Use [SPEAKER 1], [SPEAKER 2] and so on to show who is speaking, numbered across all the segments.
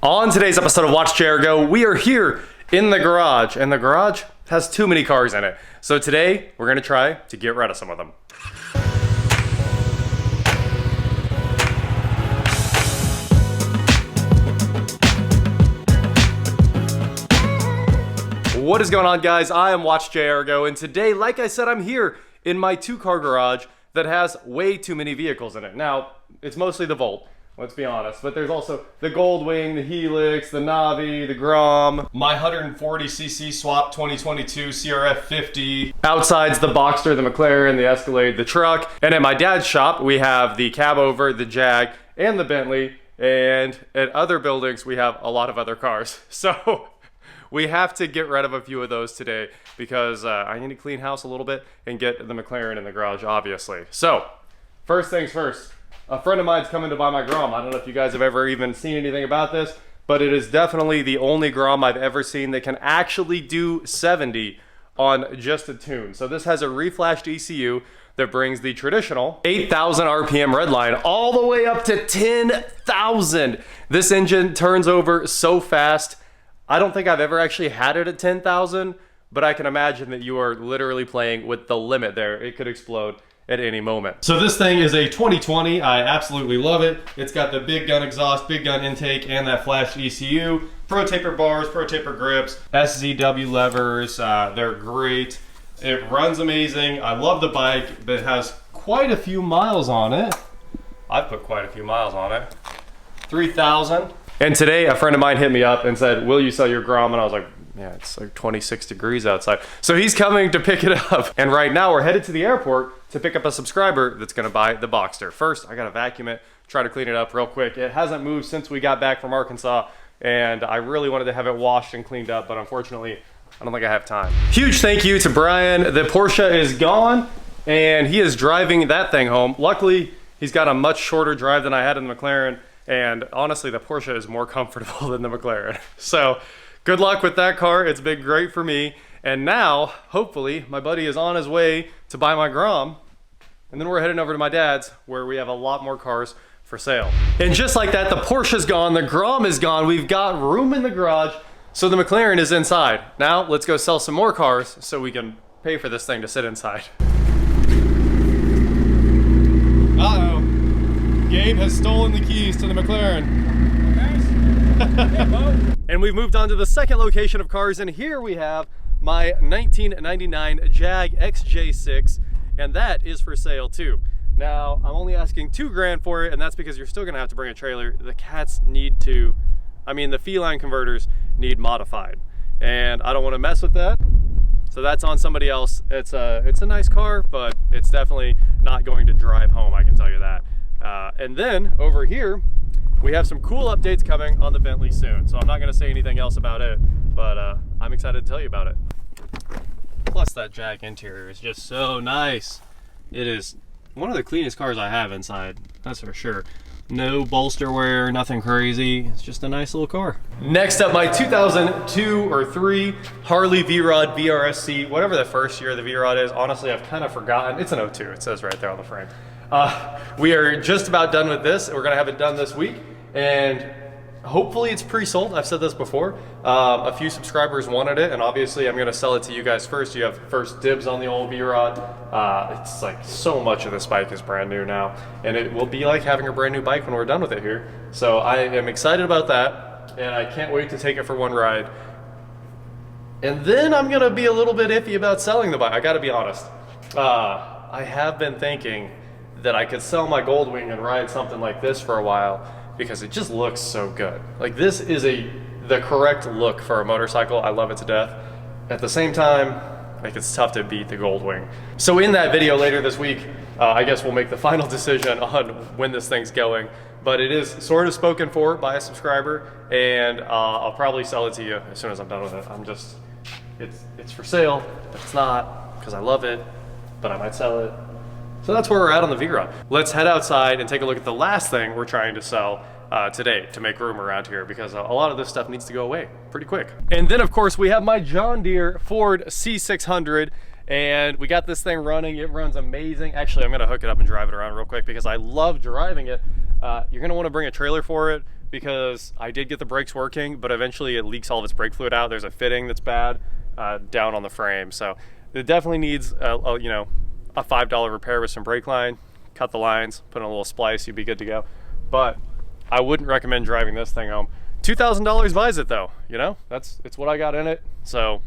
[SPEAKER 1] On today's episode of Watch Chair Go, we are here in the garage, and the garage has too many cars in it. So today, we're gonna try to get rid of some of them. What is going on, guys? I am Watch JR Go, and today, like I said, I'm here in my two-car garage that has way too many vehicles in it. Now, it's mostly the Volt, let's be honest, but there's also the Goldwing, the Helix, the Navi, the Grom, my 140cc swap 2022 CRF 50. Outside's the Boxster, the McLaren, the Escalade, the truck. And at my dad's shop, we have the cab over, the Jag, and the Bentley. And at other buildings, we have a lot of other cars. So we have to get rid of a few of those today because I need to clean house a little bit and get the McLaren in the garage, obviously. So, first things first, a friend of mine's coming to buy my Grom. I don't know if you guys have ever even seen anything about this, but it is definitely the only Grom I've ever seen that can actually do 70 on just a tune. So this has a reflashed ECU that brings the traditional 8,000 RPM redline all the way up to 10,000. This engine turns over so fast. I don't think I've ever actually had it at 10,000, but I can imagine that you are literally playing with the limit there. It could explode at any moment. So this thing is a 2020. I absolutely love it. It's got the big gun exhaust, big gun intake, and that flashed ECU. Pro taper bars, pro taper grips, SZW levers. They're great. It runs amazing. I love the bike, but it has quite a few miles on it. I've put quite a few miles on it. 3,000. And today, a friend of mine hit me up and said, will you sell your Grom? And I was like, yeah, it's like 26 degrees outside. So he's coming to pick it up. And right now, we're headed to the airport to pick up a subscriber that's gonna buy the Boxster. First, I gotta vacuum it, try to clean it up real quick. It hasn't moved since we got back from Arkansas, and I really wanted to have it washed and cleaned up, but unfortunately, I don't think I have time. Huge thank you to Brian. The Porsche is gone, and he is driving that thing home. Luckily, he's got a much shorter drive than I had in the McLaren, and honestly, the Porsche is more comfortable than the McLaren. So, good luck with that car. It's been great for me. And now, hopefully, my buddy is on his way to buy my Grom. And then we're heading over to my dad's, where we have a lot more cars for sale. And just like that, the Porsche's gone, the Grom is gone. We've got room in the garage, so the McLaren is inside. Now, let's go sell some more cars so we can pay for this thing to sit inside. Uh-oh. Gabe has stolen the keys to the McLaren. And we've moved on to the second location of cars, and here we have my 1999 Jag XJ6, and that is for sale too. Now, I'm only asking $2 grand for it, and that's because you're still gonna have to bring a trailer. The cats need to, the feline converters need modified, and I don't wanna mess with that. So that's on somebody else. It's a nice car, but it's definitely not going to drive home, I can tell you that. And then over here, we have some cool updates coming on the Bentley soon. So I'm not gonna say anything else about it, but I'm excited to tell you about it. Plus that Jag interior is just so nice. It is one of the cleanest cars I have inside, that's for sure. No bolster wear, nothing crazy. It's just a nice little car. Next up, my 2002 or 3 Harley V-Rod VRSC, whatever the first year of the V-Rod is. Honestly, I've kind of forgotten. It's an 02, it says right there on the frame. We are just about done with this. We're gonna have it done this week, and hopefully it's pre-sold. I've said this before. A few subscribers wanted it, and obviously I'm gonna sell it to you guys first. You have first dibs on the old V-Rod. It's like so much of this bike is brand new now, and it will be like having a brand new bike when we're done with it here. So I am excited about that, and I can't wait to take it for one ride. And then I'm gonna be a little bit iffy about selling the bike. I gotta be honest. I have been thinking that I could sell my Goldwing and ride something like this for a while because it just looks so good. Like, this is the correct look for a motorcycle. I love it to death. At the same time, like, it's tough to beat the Goldwing. So in that video later this week, I guess we'll make the final decision on when this thing's going, but it is sort of spoken for by a subscriber, and I'll probably sell it to you as soon as I'm done with it. It's for sale, but it's not, because I love it, but I might sell it. So that's where we're at on the V-Rod. Let's head outside and take a look at the last thing we're trying to sell today to make room around here, because a lot of this stuff needs to go away pretty quick. And then of course we have my John Deere Ford C600, and we got this thing running. It runs amazing. Actually, I'm gonna hook it up and drive it around real quick because I love driving it. You're gonna wanna bring a trailer for it, because I did get the brakes working, but eventually it leaks all of its brake fluid out. There's a fitting that's bad down on the frame. So it definitely needs you know, a $5 repair with some brake line. Cut the lines, put in a little splice, you'd be good to go. But I wouldn't recommend driving this thing home. $2,000 buys it though, you know? It's what I got in it. So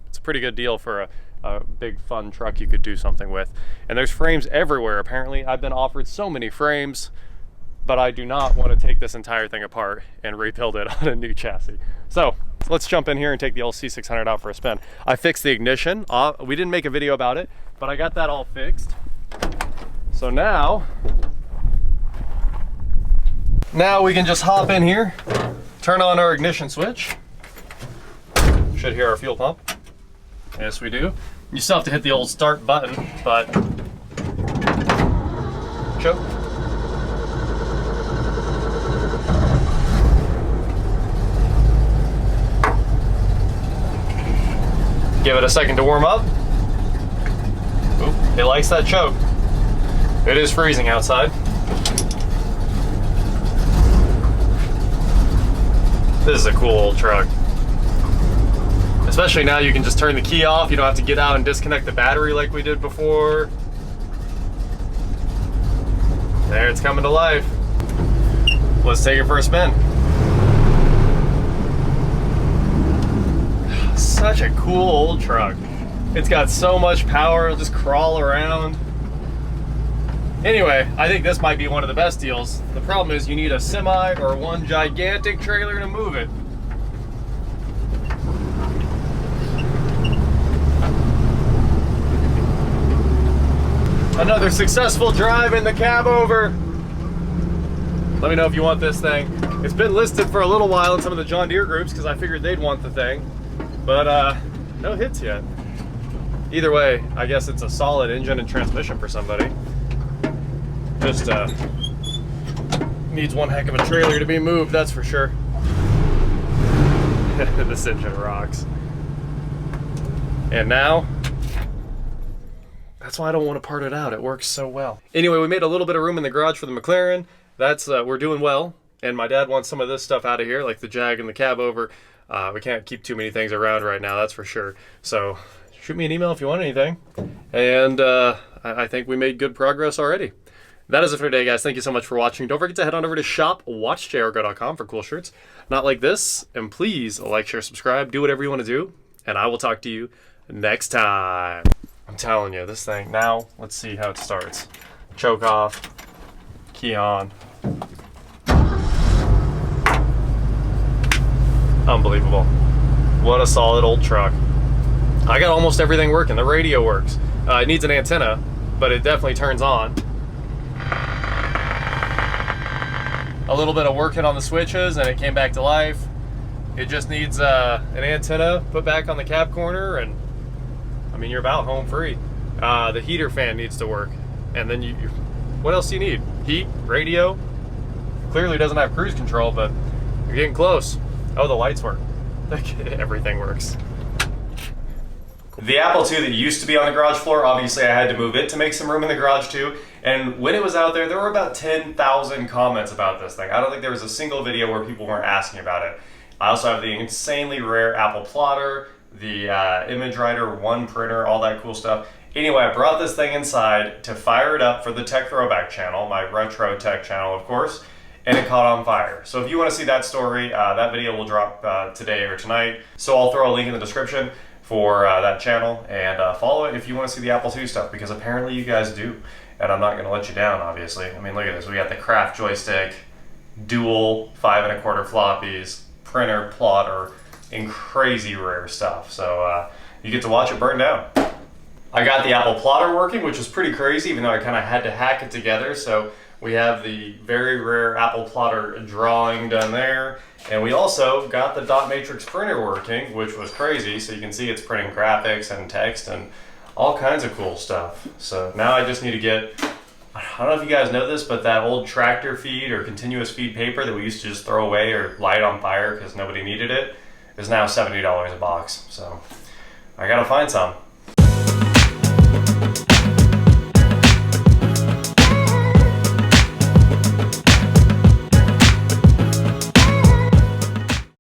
[SPEAKER 1] it's a pretty good deal for a big fun truck you could do something with. And there's frames everywhere apparently. I've been offered so many frames, but I do not want to take this entire thing apart and rebuild it on a new chassis. So let's jump in here and take the LC600 out for a spin. I fixed the ignition. We didn't make a video about it, but I got that all fixed. So now we can just hop in here, turn on our ignition switch. Should hear our fuel pump. Yes, we do. You still have to hit the old start button, but choke. Give it a second to warm up. Oop, it likes that choke. It is freezing outside. This is a cool old truck. Especially now you can just turn the key off. You don't have to get out and disconnect the battery like we did before. There, it's coming to life. Let's take it for a spin. Such a cool old truck. It's got so much power, it'll just crawl around. Anyway, I think this might be one of the best deals. The problem is you need a semi or one gigantic trailer to move it. Another successful drive in the cab over. Let me know if you want this thing. It's been listed for a little while in some of the John Deere groups because I figured they'd want the thing, but no hits yet. Either way, I guess it's a solid engine and transmission for somebody. Just needs one heck of a trailer to be moved, that's for sure. This engine rocks. And now, that's why I don't want to part it out. It works so well. Anyway, we made a little bit of room in the garage for the McLaren. That's we're doing well. And my dad wants some of this stuff out of here, like the Jag and the cab over. We can't keep too many things around right now, that's for sure. So shoot me an email if you want anything. And I think we made good progress already. That is it for today, guys. Thank you so much for watching. Don't forget to head on over to shop.watchjrgo.com for cool shirts. Not like this. And please like, share, subscribe. Do whatever you want to do. And I will talk to you next time. I'm telling you, this thing. Now, let's see how it starts. Choke off. Key on. Unbelievable. What a solid old truck. I got almost everything working. The radio works. It needs an antenna, but it definitely turns on. A little bit of working on the switches and it came back to life. It just needs an antenna put back on the cab corner, and I mean, you're about home free. The heater fan needs to work. And then what else do you need? Heat, radio. Clearly doesn't have cruise control, but you're getting close. Oh, the lights work. Everything works. The Apple II that used to be on the garage floor, obviously I had to move it to make some room in the garage too. And when it was out there, there were about 10,000 comments about this thing. I don't think there was a single video where people weren't asking about it. I also have the insanely rare Apple plotter, the image writer, one printer, all that cool stuff. Anyway, I brought this thing inside to fire it up for the Tech Throwback channel, my retro tech channel, of course, and it caught on fire. So if you want to see that story, that video will drop today or tonight. So I'll throw a link in the description for that channel, and follow it if you want to see the Apple II stuff, because apparently you guys do, and I'm not going to let you down, obviously. I mean, look at this. We got the Craft joystick, dual 5 1/4 floppies, printer, plotter, and crazy rare stuff. So you get to watch it burn down. I got the Apple plotter working, which was pretty crazy, even though I kind of had to hack it together. So we have the very rare Apple plotter drawing done there. And we also got the dot matrix printer working, which was crazy. So you can see it's printing graphics and text and all kinds of cool stuff. So now I just need to get, I don't know if you guys know this, but that old tractor feed or continuous feed paper that we used to just throw away or light on fire because nobody needed it is now $70 a box. So I gotta find some.